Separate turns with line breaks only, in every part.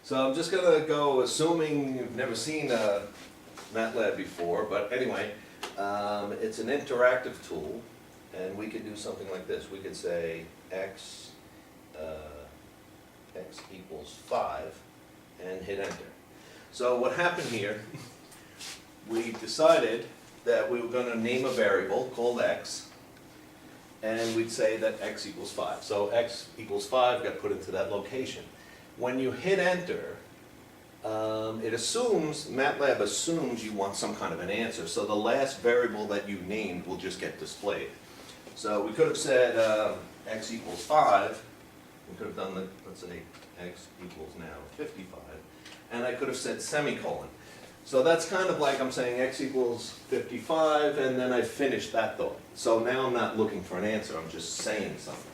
So I'm just going to go, assuming you've never seen Matlab before, but anyway, it's an interactive tool, and we could do something like this. We could say x equals 5, and hit enter. So what happened here, we decided that we were going to name a variable called x, and we'd say that x equals 5. So x equals 5 got put into that location. When you hit enter, it assumes, Matlab assumes you want some kind of an answer. So the last variable that you named will just get displayed. So we could have said x equals 5. We could have done the, let's say, x equals now 55. And I could have said semicolon. So that's kind of like I'm saying x equals 55, and then I finished that thought. So now I'm not looking for an answer, I'm just saying something.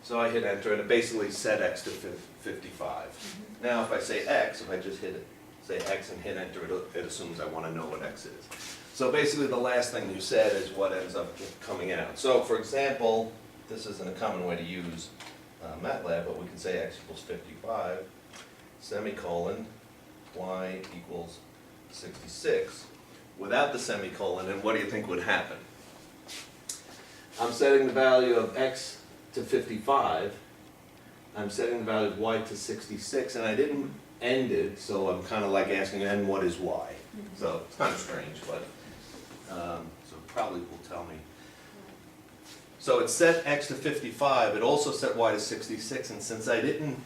So I hit enter, and it basically set x to 55. Now if I say x, if I just hit it, say x and hit enter, it assumes I want to know what x is. So basically the last thing you said is what ends up coming out. So for example, this isn't a common way to use Matlab, but we can say x equals 55, semicolon, y equals 66, without the semicolon, and what do you think would happen? I'm setting the value of x to 55, I'm setting the value of y to 66, and I didn't end it, so I'm kind of like asking, and what is y? So it's kind of strange, but so it probably will tell me. So it set x to 55, it also set y to 66, and since I didn't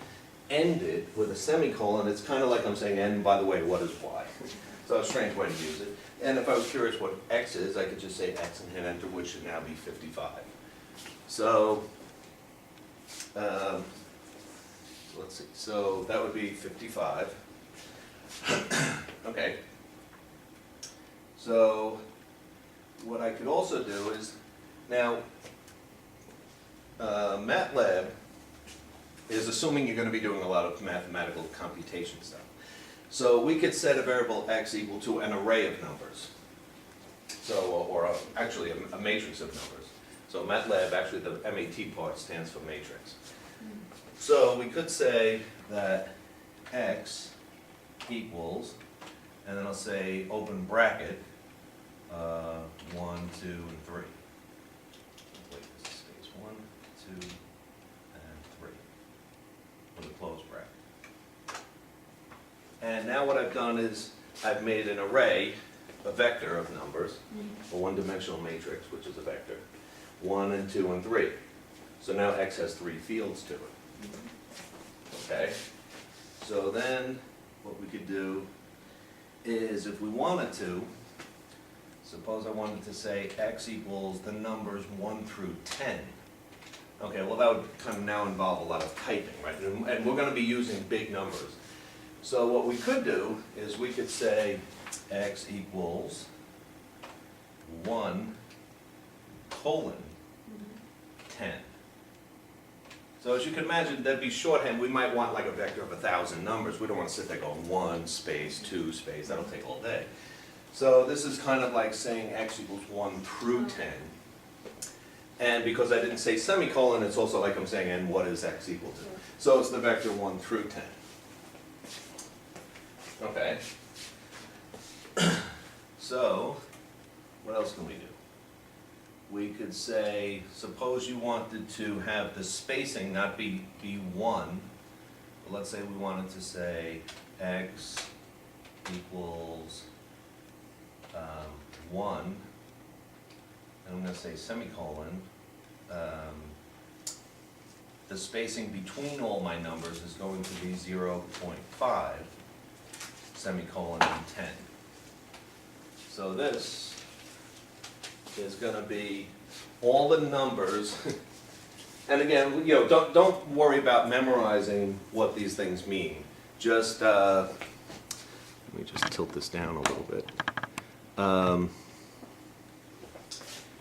end it with a semicolon, it's kind of like I'm saying, and by the way, what is y? So a strange way to use it. And if I was curious what x is, I could just say x and hit enter, which should now be 55. So let's see, so that would be 55. Okay. So what I could also do is, now Matlab is assuming you're going to be doing a lot of mathematical computation stuff. So we could set a variable x equal to an array of numbers. So, or actually a matrix of numbers. So Matlab, actually the MAT part stands for matrix. So we could say that x equals, and then I'll say open bracket, 1, 2, and 3. Wait, this is space 1, 2, and 3, with a closed bracket. And now what I've done is I've made an array, a vector of numbers, a one-dimensional matrix, which is a vector, 1 and 2 and 3. So now x has 3 fields to it. Okay? So then what we could do is, if we wanted to, suppose I wanted to say x equals the numbers 1 through 10. Okay, well that would kind of now involve a lot of typing, right? And we're going to be using big numbers. So what we could do is we could say x equals 1 colon 10. So as you can imagine, that'd be shorthand. We might want like a vector of 1,000 numbers. We don't want to sit there going 1 space, 2 space. That'll take all day. So this is kind of like saying x equals 1 through 10. And because I didn't say semicolon, it's also like I'm saying, and what is x equal to? So it's the vector 1 through 10. Okay. So what else can we do? We could say, suppose you wanted to have the spacing not be 1, but let's say we wanted to say x equals 1, and I'm going to say semicolon. The spacing between all my numbers is going to be 0.5, semicolon, and 10. So this is going to be all the numbers, and again, you know, don't worry about memorizing what these things mean. Just let me just tilt this down a little bit.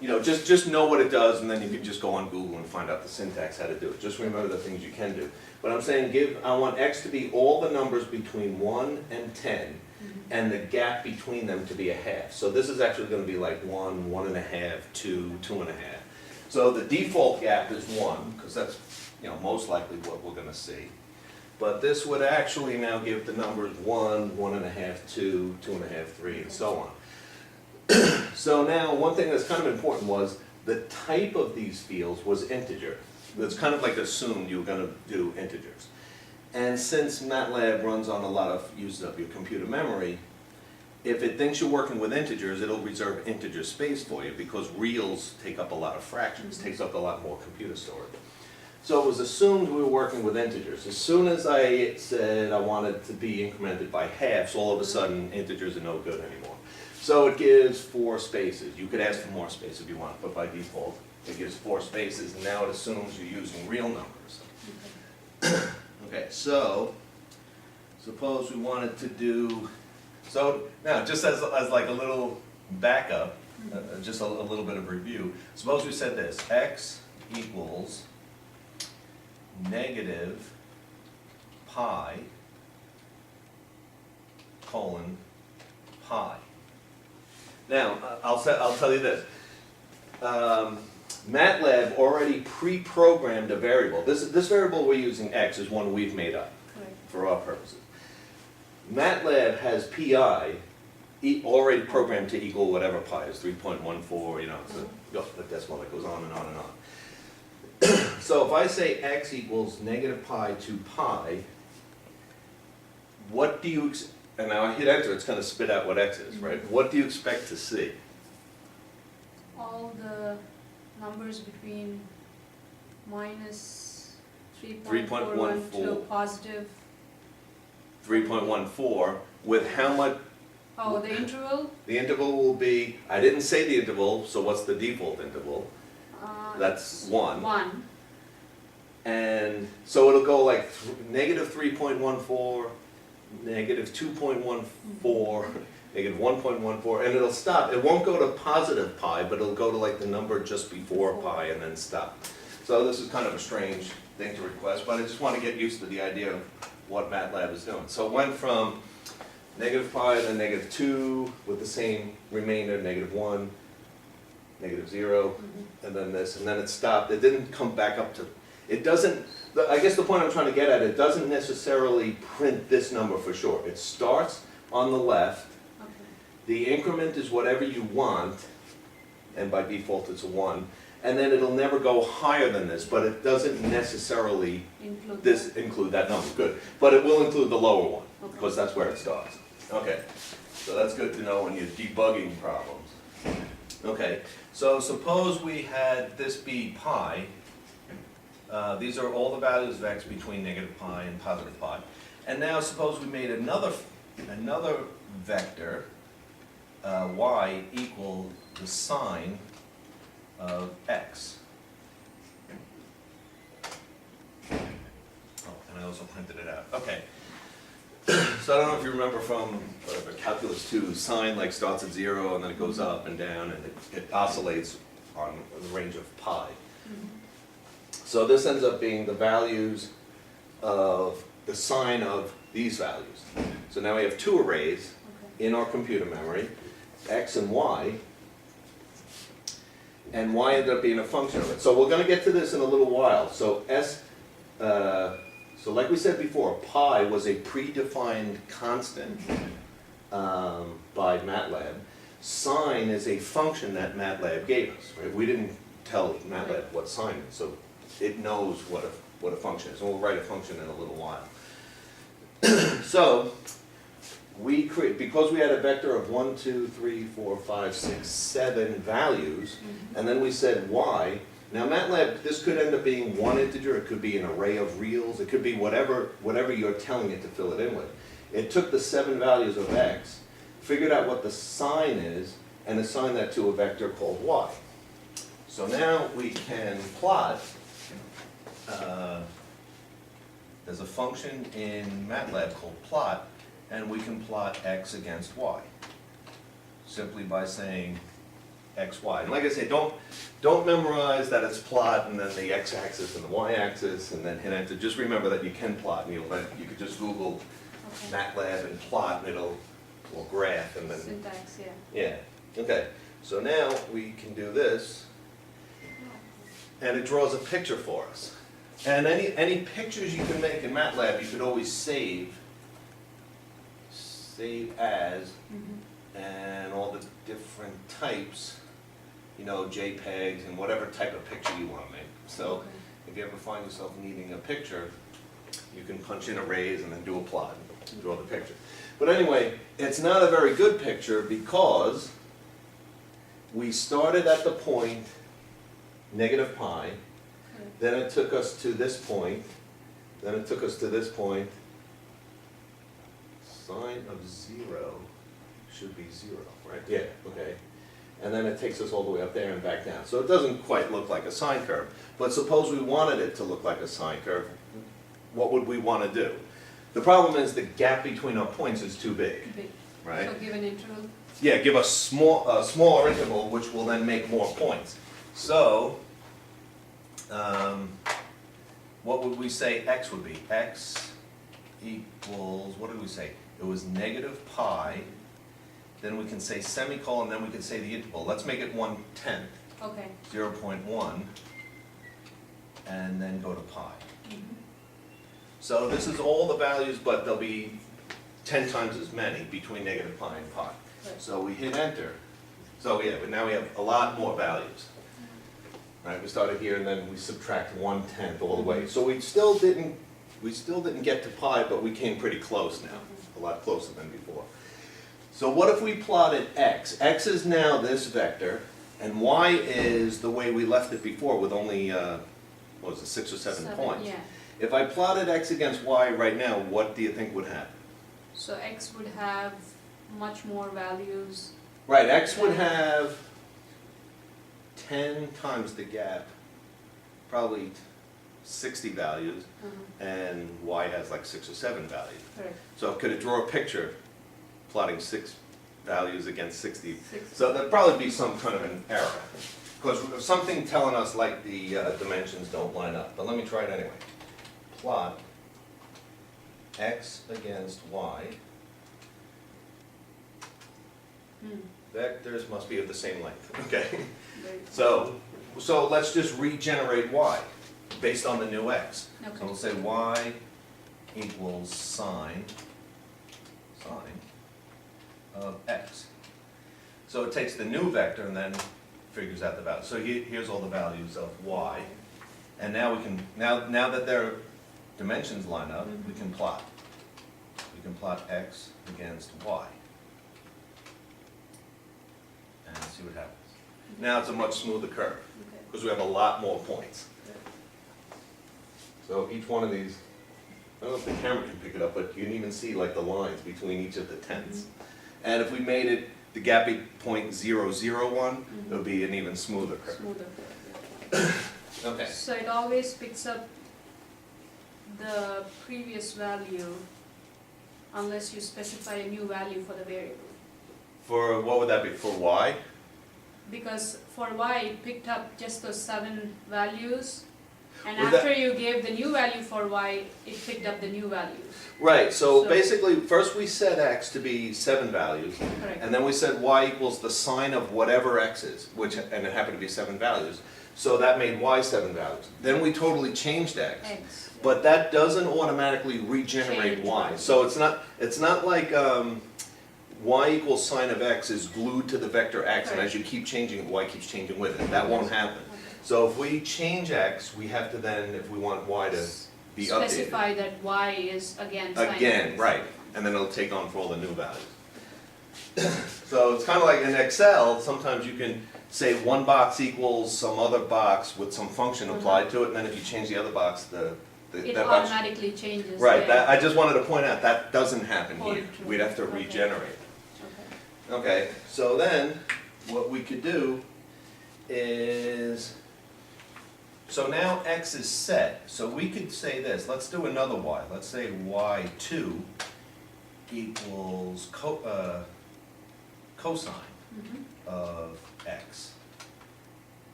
You know, just know what it does, and then you can just go on Google and find out the syntax how to do it. Just remember the things you can do. But I'm saying I want x to be all the numbers between 1 and 10. And the gap between them to be a half. So this is actually going to be like 1, 1.5, 2, 2.5. So the default gap is 1, because that's, you know, most likely what we're going to see. But this would actually now give the numbers 1, 1.5, 2, 2.5, 3, and so on. So now, one thing that's kind of important was the type of these fields was integer. It's kind of like assumed you were going to do integers. And since Matlab runs on a lot of uses up your computer memory, if it thinks you're working with integers, it'll reserve integer space for you because reals take up a lot of fractions, takes up a lot more computer storage. So it was assumed we were working with integers. As soon as I said I wanted to be incremented by halves, all of a sudden integers are no good anymore. So it gives 4 spaces. You could ask for more space if you want, but by default it gives 4 spaces, and now it assumes you're using real numbers. Okay, so suppose we wanted to do, so now just as like a little backup, just a little bit of review, suppose we said this, x equals negative pi colon pi. Now, I'll tell you this. Matlab already pre-programmed a variable. This variable we're using, x, is one we've made up for our purposes. Matlab has pi already programmed to equal whatever pi is, 3.14, you know, it's a decimal that goes on and on and on. So if I say x equals negative pi to pi, what do you, and now I hit enter, it's going to spit out what x is, right? What do you expect to see?
All the numbers between minus 3.41 to positive
3.14 with how much?
Oh, the interval?
The interval will be, I didn't say the interval, so what's the default interval? That's 1.
1.
And so it'll go like negative 3.14, negative 2.14, negative 1.14, and it'll stop. It won't go to positive pi, but it'll go to like the number just before pi and then stop. So this is kind of a strange thing to request, but I just want to get used to the idea of what Matlab is doing. So it went from negative pi to negative 2 with the same remainder, negative 1, negative 0, and then this, and then it stopped. It didn't come back up to, it doesn't, I guess the point I'm trying to get at, it doesn't necessarily print this number for sure. It starts on the left, the increment is whatever you want, and by default it's a 1, and then it'll never go higher than this, but it doesn't necessarily include that number, good. But it will include the lower one, because that's where it starts. Okay, so that's good to know when you're debugging problems. Okay, so suppose we had this be pi. These are all the values of x between negative pi and positive pi. And now suppose we made another vector, y equal the sine of x. Oh, and I also printed it out. Okay. So I don't know if you remember from whatever, calculus 2, sine like starts at 0 and then it goes up and down and it oscillates on the range of pi. So this ends up being the values of the sine of these values. So now we have 2 arrays in our computer memory, x and y ended up being a function of it. So we're going to get to this in a little while. So so like we said before, pi was a predefined constant by Matlab. Sine is a function that Matlab gave us. Right? We didn't tell Matlab what sine is, so it knows what a function is. And we'll write a function in a little while. So we create, because we had a vector of 1, 2, 3, 4, 5, 6, 7 values, and then we said y. Now Matlab, this could end up being one integer, it could be an array of reals, it could be whatever you're telling it to fill it in with. It took the 7 values of x, figured out what the sine is, and assigned that to a vector called y. So now we can plot, there's a function in Matlab called plot, and we can plot x against y, simply by saying x, y. And like I say, don't memorize that it's plot and then the x-axis and the y-axis and then hit enter. Just remember that you can plot, and you could just Google Matlab and plot and it'll graph and then
syntax,
yeah. Okay, so now we can do this, and it draws a picture for us. And any pictures you can make in Matlab, you could always save as, and all the different types, you know, JPEGs and whatever type of picture you want to make. So
Okay.
if you ever find yourself needing a picture, you can punch in arrays and then do a plot, and draw the picture. But anyway, it's not a very good picture because we started at the point negative pi, then it took us to this point, then it took us to this point. Sine of 0 should be 0, right? Yeah, okay. And then it takes us all the way up there and back down. So it doesn't quite look like a sine curve. But suppose we wanted it to look like a sine curve, what would we want to do? The problem is the gap between our points is too big,
Big.
right?
So give an interval.
Yeah, give us a smaller interval, which will then make more points. So, what would we say x would be? X equals, what did we say? It was negative pi, then we can say semicolon, then we can say the interval. Let's make it 1/10,
Okay.
0.1, and then go to pi.
Mhm.
So this is all the values, but there'll be 10 times as many between negative pi and pi.
Right.
So we hit enter. So yeah, but now we have a lot more values. Right, we started here and then we subtract 1/10 all the way. So we still didn't get to pi, but we came pretty close now, a lot closer than before. So what if we plotted x? X is now this vector, and y is the way we left it before with only, what was it, 6 or 7 points.
Yeah.
If I plotted x against y right now, what do you think would happen?
So x would have much more values.
Right, x would have 10 times the gap, probably 60 values, and y has like 6 or 7 values.
Correct.
So could it draw a picture plotting 6 values against 60?
60.
So there'd probably be some kind of an error, because something telling us like the dimensions don't line up. But let me try it anyway. Plot x against y. Vectors must be of the same length, okay?
Right.
So let's just regenerate y based on the new x.
Okay.
So we'll say y equals sine of x. So it takes the new vector and then figures out the value. So here's all the values of y. And now we can, now that their dimensions line up, we can plot. We can plot x against y. And see what happens. Now it's a much smoother curve,
Okay.
because we have a lot more points. So each one of these, I don't know if the camera can pick it up, but you can even see like the lines between each of the tenths. And if we made it the gap be 0.001, it would be an even smoother curve.
Smoother curve.
Okay.
So it always picks up the previous value unless you specify a new value for the variable.
For, what would that be, for y?
Because for y, it picked up just those 7 values, and
Would that-
after you gave the new value for y, it picked up the new values.
Right, so
So-
basically, first we set x to be 7 values,
Correct.
and then we said y equals the sine of whatever x is, and it happened to be 7 values. So that made y 7 values. Then we totally changed x.
X.
But that doesn't automatically regenerate
Change
y.
y.
So it's not like y equals sine of x is glued to the vector x, and as you keep changing it, y keeps changing with it. That won't happen.
Okay.
So if we change x, we have to then, if we want y to be updated.
Specify that y is again sine.
Again, right, and then it'll take on for all the new values. So it's kind of like in Excel, sometimes you can say one box equals some other box with some function applied to it, and then if you change the other box,
It
that box.
automatically changes.
Right,
the-
that, I just wanted to point out, that doesn't happen
Oh,
here.
true.
We'd have to
Okay.
regenerate.
Okay.
Okay, so then, what we could do is, so now x is set, so we could say this, let's do another y. Let's say y2 equals cosine of x.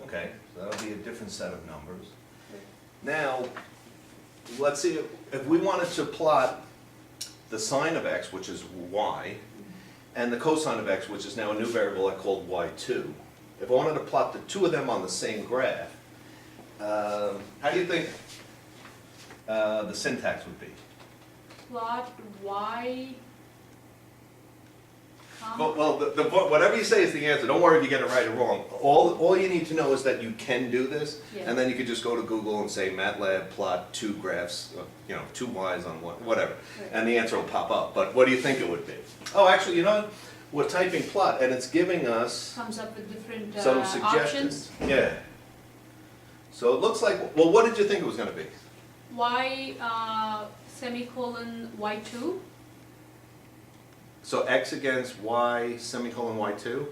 Okay, so that'll be a different set of numbers. Now, let's see, if we wanted to plot the sine of x, which is y, and the cosine of x, which is now a new variable I called y2, if I wanted to plot the two of them on the same graph, How do you think the syntax would be?
Plot y, comma,
Well, whatever you say is the answer. Don't worry if you get it right or wrong. All you need to know is that you can do this,
Yeah.
and then you could just go to Google and say Matlab plot 2 graphs, two y's on one, whatever,
Right.
and the answer will pop up. But what do you think it would be? Oh, actually, you know what? We're typing plot, and it's giving us
comes up with different
some
options.
suggestions. Yeah. So it looks like, well, what did you think it was going to be?
Y, semicolon, y2.
So x against y semicolon y2?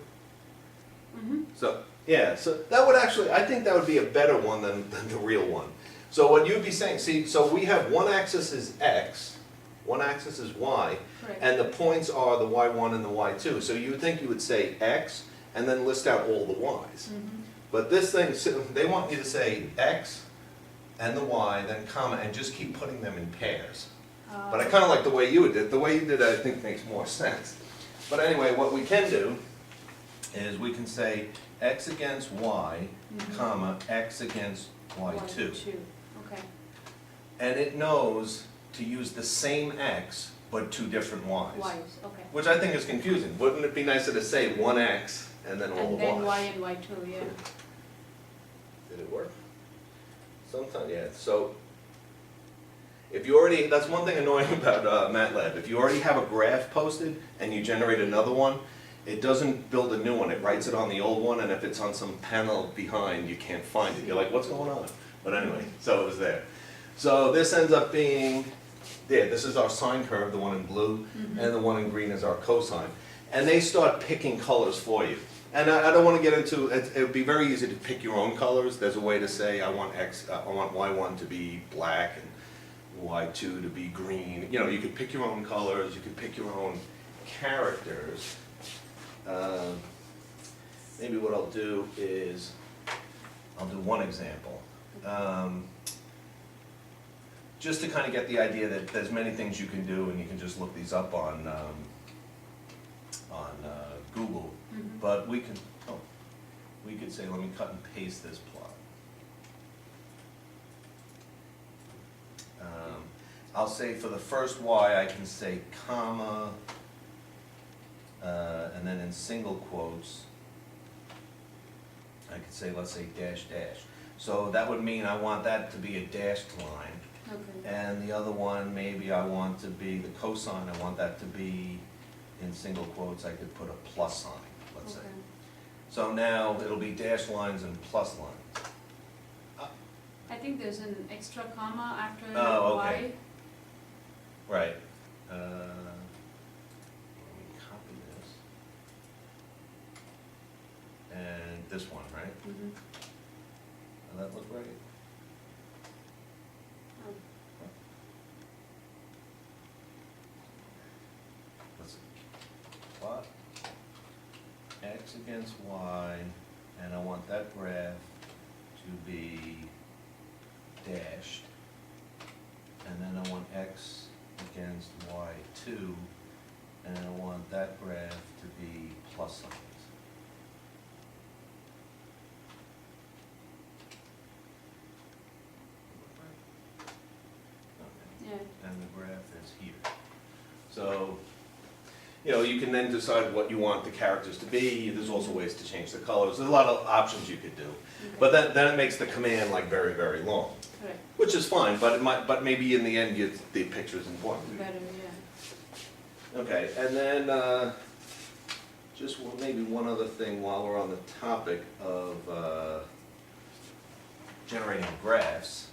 Mm-hmm.
So, yeah, so that would actually, I think that would be a better one than the real one. So what you'd be saying, see, so we have one axis is x, one axis is y,
Correct.
and the points are the y1 and the y2. So you would think you would say x and then list out all the y's.
Mm-hmm.
But this thing, they want you to say x and the y, then comma, and just keep putting them in pairs. But I kind of like the way you did it. The way you did it, I think, makes more sense. But anyway, what we can do is we can say x against y,
Mhm.
comma, x against y2.
Okay.
And it knows to use the same x, but two different y's.
Y's, okay.
Which I think is confusing. Wouldn't it be nicer to say one x and then all
And
the
then
y's?
y and y2, yeah.
Did it work? Sometimes, yeah. So, if you already, that's one thing annoying about Matlab. If you already have a graph posted and you generate another one, it doesn't build a new one. It writes it on the old one, and if it's on some panel behind, you can't find it. You're like, what's going on? But anyway, so it was there. So this ends up being, there, this is our sine curve, the one in blue,
Mhm.
and the one in green is our cosine. And they start picking colors for you. And I don't want to get into, it would be very easy to pick your own colors. There's a way to say, I want y1 to be black and y2 to be green. You know, you could pick your own colors, you could pick your own characters. Maybe what I'll do is, I'll do one example. Just to kind of get the idea that there's many things you can do, and you can just look these up on Google.
Mhm.
But we could, we could say, let me cut and paste this plot. I'll say for the first y, I can say comma, and then in single quotes, I could say, let's say dash dash. So that would mean I want that to be a dashed line.
Okay.
And the other one, maybe I want to be the cosine, I want that to be in single quotes, I could put a plus sign, let's say.
Okay.
So now it'll be dash lines and plus lines.
I think there's an extra comma after
Oh, okay.
y.
Right. Let me copy this. And this one, right?
Mhm.
Does that look right?
Oh.
Let's see. Plot x against y, and I want that graph to be dashed. And then I want x against y2, and I want that graph to be plus signs. Okay.
Yeah.
And the graph is here. So, you know, you can then decide what you want the characters to be. There's also ways to change the colors. There's a lot of options you could do.
Okay.
But then it makes the command like very, very long,
Correct.
which is fine, but maybe in the end the picture is important.
Better, yeah.
Okay, and then just maybe one other thing while we're on the topic of generating graphs.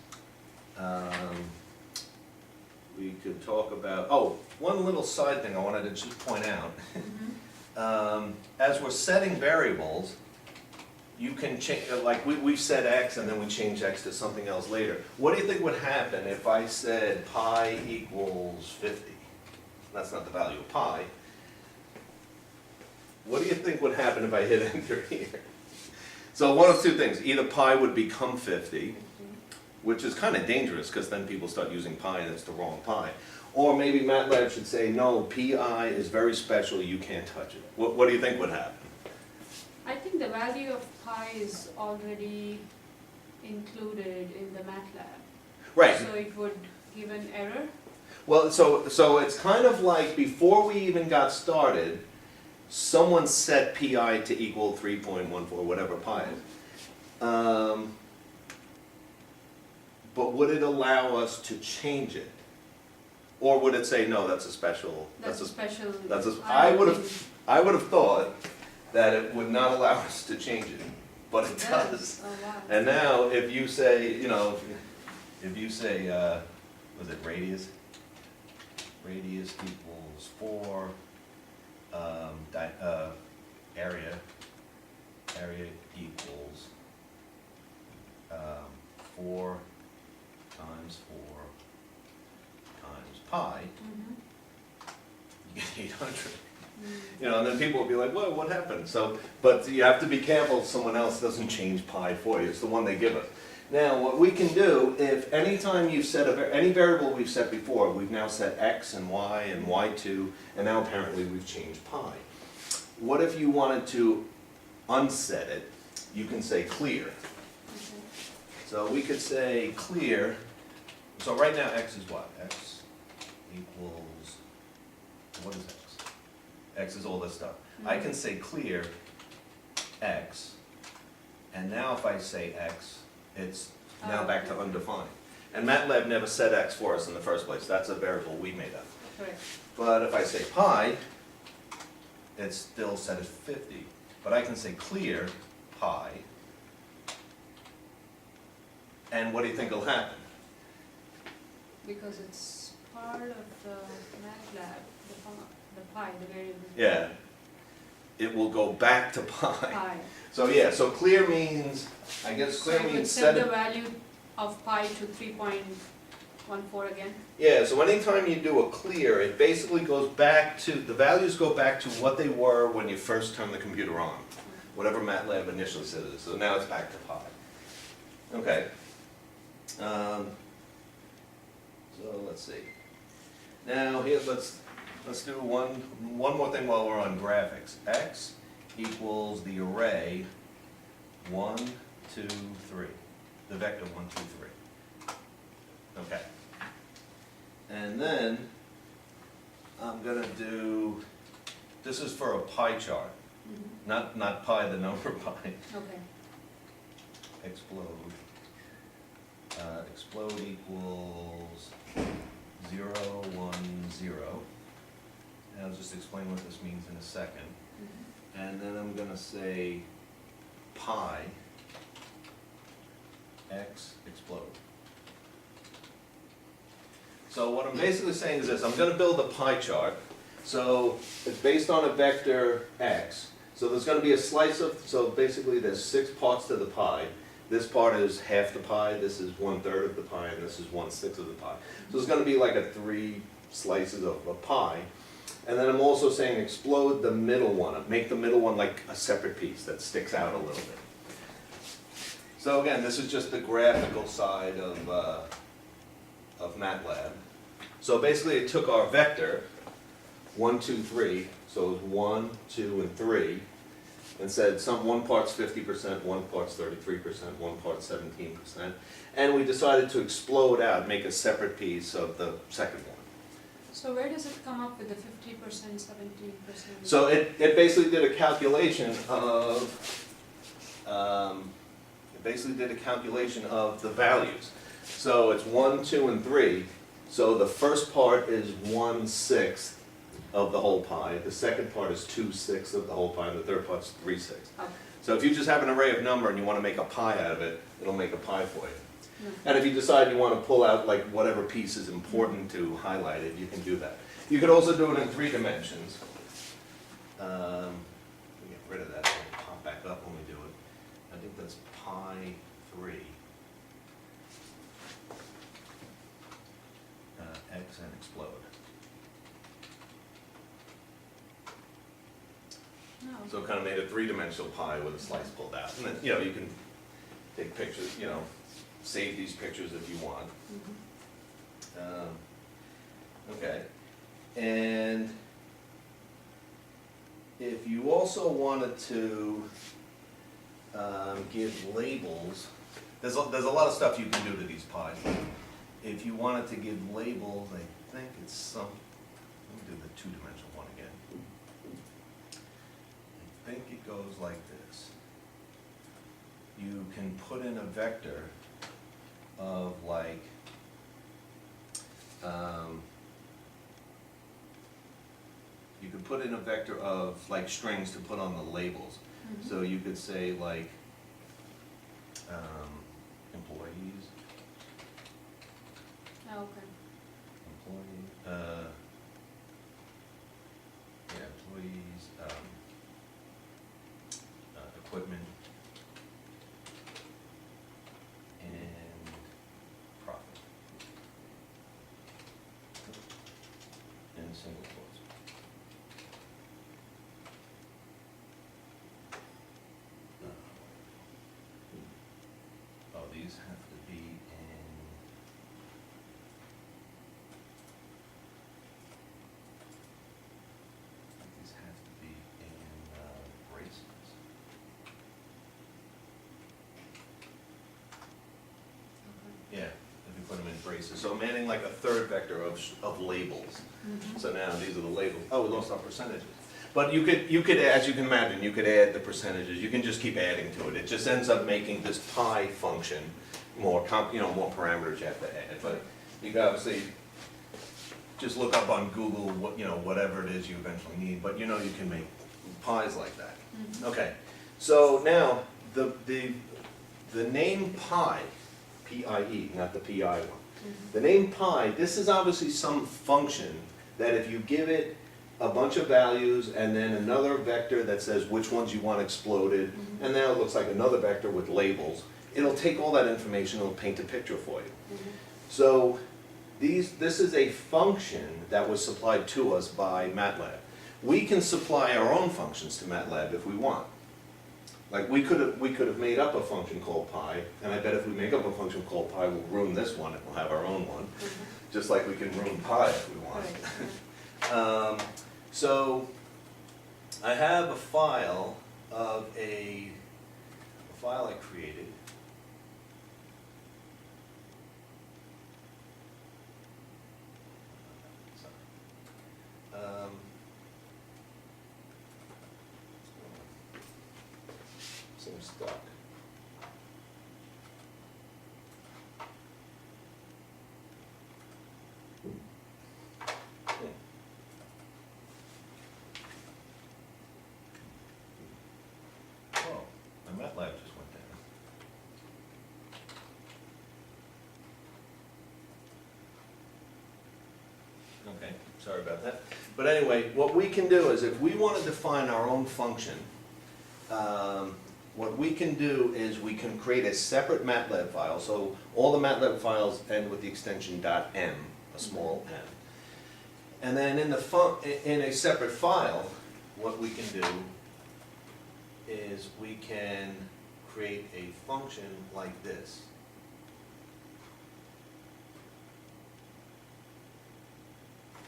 We could talk about, one little side thing I wanted to just point out.
Mhm.
As we're setting variables, you can change, like we've said x and then we change x to something else later. What do you think would happen if I said pi equals 50? That's not the value of pi. What do you think would happen if I hit enter here? So one of two things, either pi would become 50, which is kind of dangerous because then people start using pi and it's the wrong pi. Or maybe MATLAB should say, no, pi is very special, you can't touch it. What do you think would happen?
I think the value of pi is already included in the Matlab.
Right.
So it would give an error?
Well, so it's kind of like before we even got started, someone set pi to equal 3.14, whatever pi is. But would it allow us to change it? Or would it say, no, that's a special,
That's a special.
I
don't
would
think
have thought that it would not allow us to change it, but it does.
Oh, wow.
And now, if you say, if you say, was it radius? Radius equals 4, area equals 4 times 4 times pi,
Mhm.
you get 800.
Mm.
And then people will be like, well, what happened? So, but you have to be careful someone else doesn't change pi for you. It's the one they give us. Now, what we can do, if anytime you've set any variable we've set before, we've now set x and y and y2, and now apparently we've changed pi. What if you wanted to unset it? You can say clear.
Okay.
So we could say clear. So right now x is what? X equals, what is x? X is all this stuff. I can say clear x, and now if I say x, it's now back to undefined. And Matlab never set x for us in the first place. That's a variable we made up.
Correct.
But if I say pi, it's still set at 50. But I can say clear pi, and what do you think will happen?
Because it's part of the Matlab, the pi, the variable.
Yeah, it will go back to pi.
Pi.
So yeah, so clear means, I guess
So
clear
you would
means
set
set
the
it.
value of pi to 3.14 again?
Yeah, so anytime you do a clear, it basically goes back to, the values go back to what they were when you first turned the computer on. Whatever MATLAB initially said it is, so now it's back to pi. Okay. So let's see. Now here, let's do one more thing while we're on graphics. X equals the array 1, 2, 3. The vector 1, 2, 3. Okay. And then I'm gonna do, this is for a pie chart, not pi the number pi.
Okay.
Explode. Explode equals 0, 1, 0. And I'll just explain what this means in a second. And then I'm gonna say pi x explode. So what I'm basically saying is this, I'm gonna build a pie chart. So it's based on a vector x. So there's gonna be a slice of, so basically there's 6 parts to the pie. This part is half the pie, this is 1/3 of the pie, and this is 1/6 of the pie. So it's gonna be like a 3 slices of a pie. And then I'm also saying explode the middle one, make the middle one like a separate piece that sticks out a little bit. So again, this is just the graphical side of MATLAB. So basically it took our vector, 1, 2, 3, so it was 1, 2, and 3, and said one part's 50%, one part's 33%, one part's 17%, and we decided to explode out, make a separate piece of the second one.
So where does it come up with the 50%, 17%?
So it basically did a calculation of, the values. So it's 1, 2, and 3. So the first part is 1/6 of the whole pie. The second part is 2/6 of the whole pie, and the third part's 3/6.
Okay.
So if you just have an array of number and you want to make a pie out of it, it'll make a pie for you.
No.
And if you decide you want to pull out like whatever piece is important to highlight it, you can do that. You could also do it in 3 dimensions. We get rid of that, it'll pop back up when we do it. I think that's pi 3. X and explode.
No.
So it kind of made a 3-dimensional pie with a slice pulled out. And then, you can take pictures, save these pictures if you want. Okay. And if you also wanted to give labels, there's a lot of stuff you can do to these pies. If you wanted to give labels, I think it's some, let me do the two-dimensional one again. I think it goes like this. You can put in a vector of like, you could put in a vector of like strings to put on the labels.
Mhm.
So you could say like, employees,
Oh, okay.
employees, equipment, and profit. In single quotes. Oh, these have to be in. These have to be in braces.
Okay.
Yeah, if you put them in braces. So I'm adding like a third vector of labels.
Mhm.
So now these are the labels. Oh, we lost our percentages. But you could, as you can imagine, you could add the percentages. You can just keep adding to it. It just ends up making this pi function more more parameters you have to add. But you can obviously just look up on Google what, whatever it is you eventually need. But you can make pies like that.
Mhm.
Okay. So now the name pi, P-I-E, not the P-I one.
Mhm.
The name pi, this is obviously some function that if you give it a bunch of values and then another vector that says which ones you want exploded,
Mhm.
and now it looks like another vector with labels, it'll take all that information, it'll paint a picture for you.
Mhm.
So this is a function that was supplied to us by Matlab. We can supply our own functions to Matlab if we want. Like we could have made up a function called pi, and I bet if we make up a function called pi, we'll ruin this one and we'll have our own one.
Mhm.
Just like we can ruin pi if we want.
Right.
So I have a file of a file I created. Sorry. Seems stuck. Oh, my Matlab just went down. Okay, sorry about that. But anyway, what we can do is if we want to define our own function, what we can do is we can create a separate MATLAB file. So all the MATLAB files end with the extension .m, a small m. And then in a separate file, what we can do is we can create a function like this.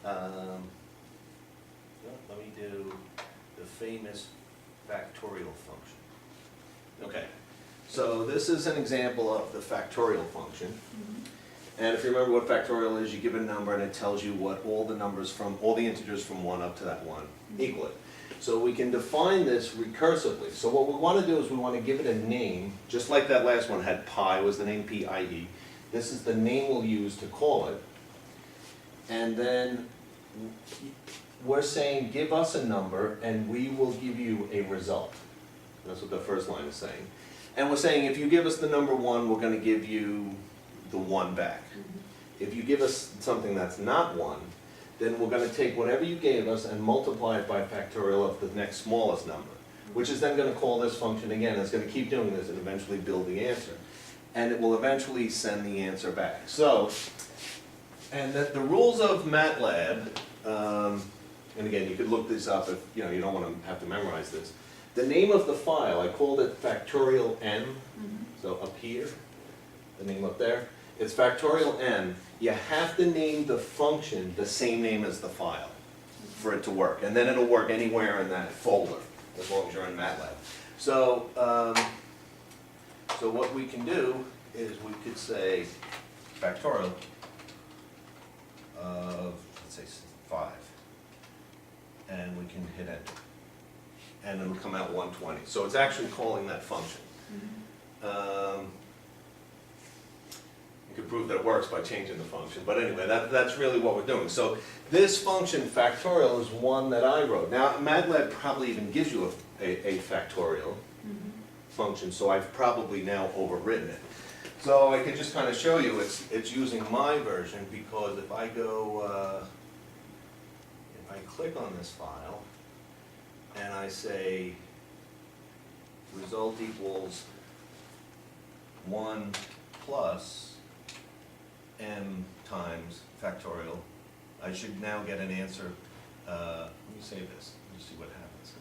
Let me do the famous factorial function. Okay, so this is an example of the factorial function.
Mhm.
And if you remember what factorial is, you give it a number and it tells you what all the integers from 1 up to that 1 equal it. So we can define this recursively. So what we want to do is we want to give it a name, just like that last one had pi, was the name P-I-E. This is the name we'll use to call it. And then we're saying give us a number and we will give you a result. That's what the first line is saying. And we're saying if you give us the number 1, we're going to give you the 1 back.
Mhm.
If you give us something that's not 1, then we're going to take whatever you gave us and multiply it by factorial of the next smallest number, which is then going to call this function again. It's going to keep doing this and eventually build the answer. And it will eventually send the answer back. So, and the rules of MATLAB, and again, you could look this up if you don't want to have to memorize this. The name of the file, I called it factorial m,
Mhm.
so up here, the name up there, it's factorial m. You have to name the function the same name as the file for it to work, and then it'll work anywhere in that folder, as long as you're in MATLAB. So, so what we can do is we could say factorial of, let's say, 5. And we can hit enter. And it'll come out 120. So it's actually calling that function. You could prove that it works by changing the function, but anyway, that's really what we're doing. So this function, factorial, is one that I wrote. Now, Matlab probably even gives you a factorial function, so I've probably now overwritten it. So I could just kind of show you it's using my version, because if I go, if I click on this file, and I say result equals 1 plus m times factorial, I should now get an answer. Let me save this, let me see what happens.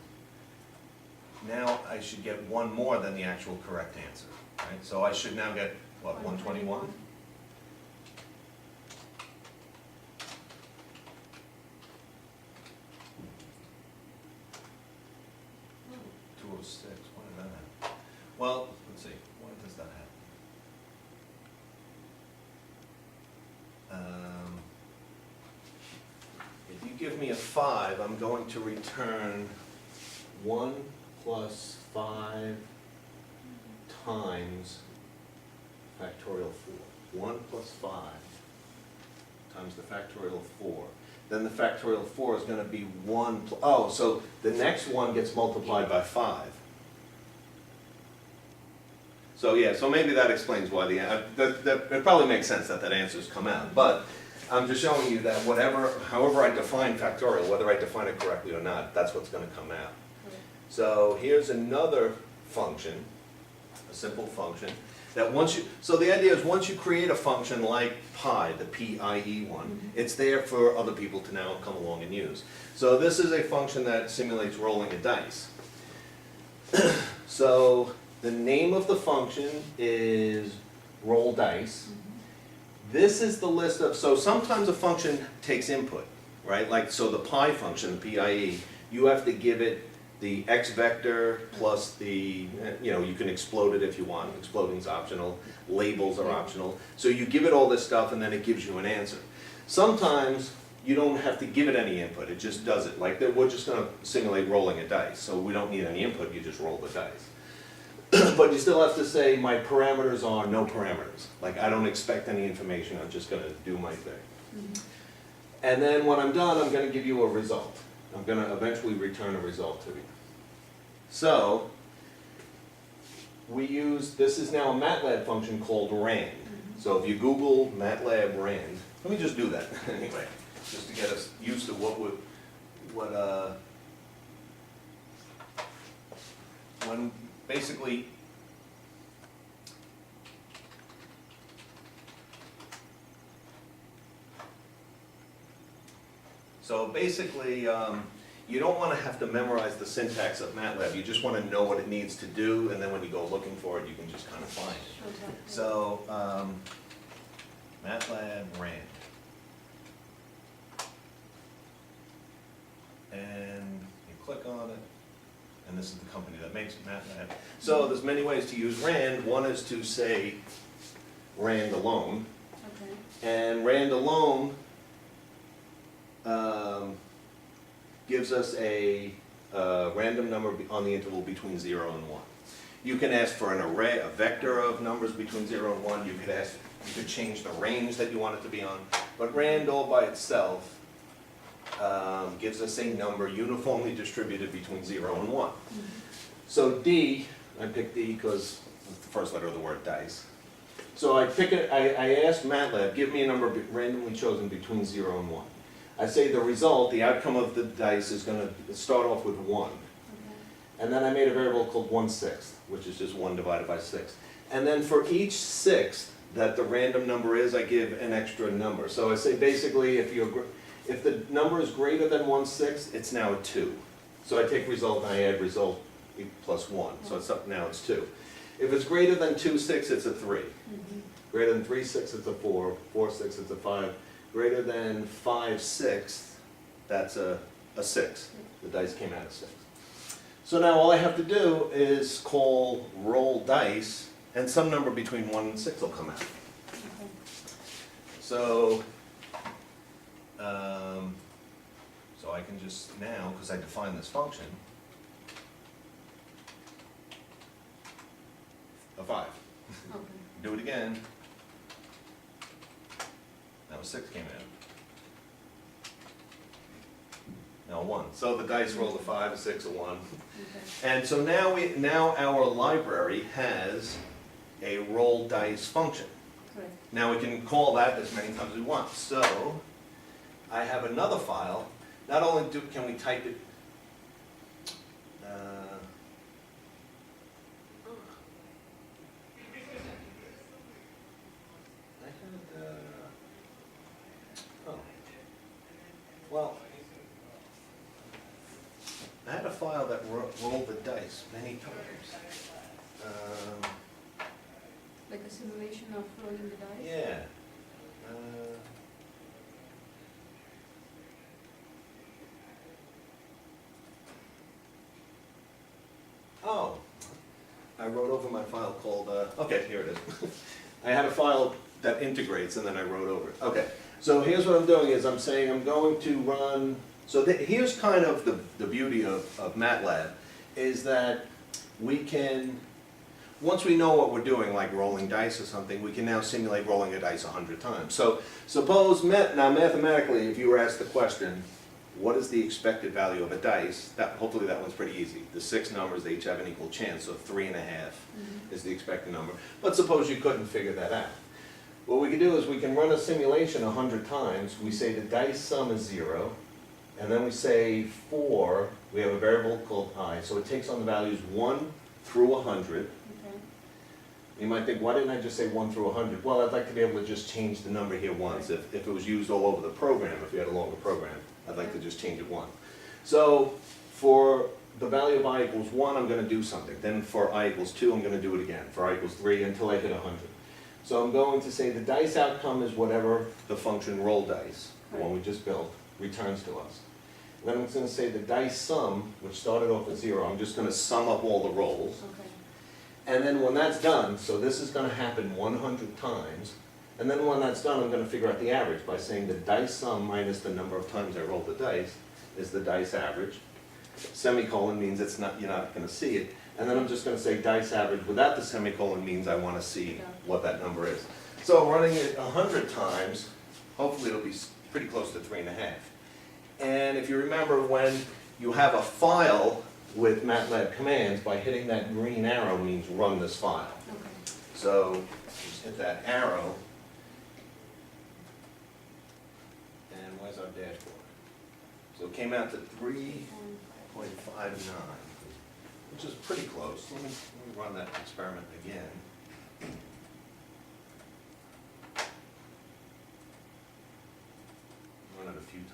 Now I should get one more than the actual correct answer, right? So I should now get, what, 121? Why did that happen? Well, let's see, why does that happen? If you give me a 5, I'm going to return 1 plus 5 times factorial 4. 1 plus 5 times the factorial 4. Then the factorial 4 is going to be 1, oh, so the next one gets multiplied by 5. So yeah, so maybe that explains why it probably makes sense that answer's come out. But I'm just showing you that however I define factorial, whether I define it correctly or not, that's what's going to come out. So here's another function, a simple function, that so the idea is once you create a function like pi, the PIE one, it's there for other people to now come along and use. So this is a function that simulates rolling a dice. So the name of the function is roll dice. This is the list of, so sometimes a function takes input, right? Like, so the pi function, the PIE, you have to give it the x vector plus the, you can explode it if you want. Exploding's optional. Labels are optional. So you give it all this stuff and then it gives you an answer. Sometimes you don't have to give it any input. It just does it. Like, we're just going to simulate rolling a dice. So we don't need any input. You just roll the dice. But you still have to say my parameters are no parameters. Like, I don't expect any information. I'm just going to do my thing. And then when I'm done, I'm going to give you a result. I'm going to eventually return a result to you. So, this is now a Matlab function called rand. So if you Google Matlab rand, let me just do that anyway, just to get us used to when basically, so basically, you don't want to have to memorize the syntax of Matlab. You just want to know what it needs to do, and then when you go looking for it, you can just kind of find it. So, Matlab rand. And you click on it, and this is the company that makes Matlab. So there's many ways to use rand. One is to say rand alone. And rand alone gives us a random number on the interval between 0 and 1. You can ask for an array, a vector of numbers between 0 and 1. You could change the range that you want it to be on. But rand all by itself gives us a number uniformly distributed between 0 and 1. So D, I picked D because it's the first letter of the word dice. So I asked Matlab, give me a number randomly chosen between 0 and 1. I say the result, the outcome of the dice is going to start off with 1. And then I made a variable called 1/6, which is just 1 divided by 6. And then for each sixth that the random number is, I give an extra number. So I say basically if the number is greater than 1/6, it's now a 2. So I take result and I add result plus 1. So now it's 2. If it's greater than 2/6, it's a 3. Greater than 3/6, it's a 4. 4/6, it's a 5. Greater than 5/6, that's a 6. The dice came out of 6. So now all I have to do is call roll dice, and some number between 1 and 6 will come out.
Okay.
So, so I can just now, because I define this function, a 5.
Okay.
Do it again. Now a 6 came out. Now a 1. So the dice rolled a 5, a 6, a 1.
Okay.
And so now our library has a roll dice function.
Correct.
Now we can call that as many times as we want. So I have another file. Not only can we type it, well, I had a file that rolled the dice many times.
Like a simulation of rolling the dice?
Yeah. Oh, I wrote over my file called, okay, here it is. I had a file that integrates and then I wrote over it. Okay, so here's what I'm doing is I'm saying I'm going to run, so here's kind of the beauty of Matlab, is that we can, once we know what we're doing, like rolling dice or something, we can now simulate rolling a dice 100 times. So suppose, now mathematically, if you were asked the question, what is the expected value of a dice? Hopefully that one's pretty easy. The 6 numbers, they each have an equal chance, so 3.5 is the expected number. But suppose you couldn't figure that out. What we can do is we can run a simulation 100 times. We say the dice sum is 0, and then we say for, we have a variable called I, so it takes on the values 1 through 100.
Okay.
You might think, why didn't I just say 1 through 100? Well, I'd like to be able to just change the number here once. If it was used all over the program, if you had a longer program, I'd like to just change it 1. So for the value of I equals 1, I'm going to do something. Then for I equals 2, I'm going to do it again. For I equals 3, until I hit 100. So I'm going to say the dice outcome is whatever the function roll dice, the one we just built, returns to us. Then I'm going to say the dice sum, which started off at 0, I'm just going to sum up all the rolls.
Okay.
And then when that's done, so this is going to happen 100 times, and then when that's done, I'm going to figure out the average by saying the dice sum minus the number of times I rolled the dice is the dice average. Semicolon means it's not, you're not going to see it. And then I'm just going to say dice average without the semicolon means I want to see what that number is. So running it 100 times, hopefully it'll be pretty close to 3.5. And if you remember, when you have a file with Matlab commands, by hitting that green arrow means run this file.
Okay.
So just hit that arrow. And where's our dashboard? So it came out to 3.59, which is pretty close. Let me run that experiment again. Run it a few times.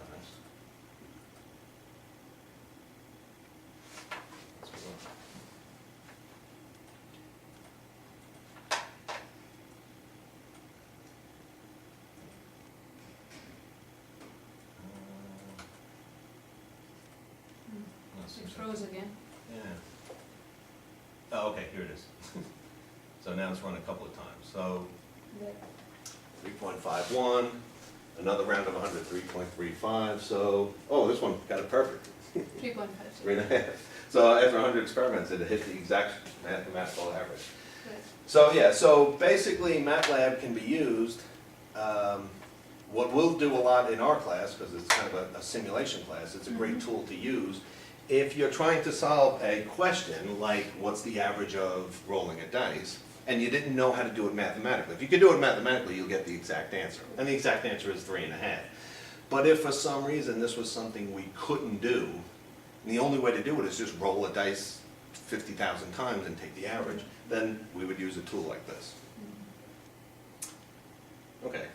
Let's run.
It froze again.
Yeah. Oh, okay, here it is. So now it's run a couple of times. So
There.
3.51, another round of 100, 3.35. So, oh, this one got it perfect.
3.5.
3.5. So after 100 experiments, it hit the exact mathematical average.
Correct.
So yeah, so basically MATLAB can be used, what we'll do a lot in our class, because it's kind of a simulation class, it's a great tool to use. If you're trying to solve a question, like what's the average of rolling a dice, and you didn't know how to do it mathematically. If you can do it mathematically, you'll get the exact answer. And the exact answer is 3.5. But if for some reason this was something we couldn't do, and the only way to do it is just roll a dice 50,000 times and take the average, then we would use a tool like this. Okay.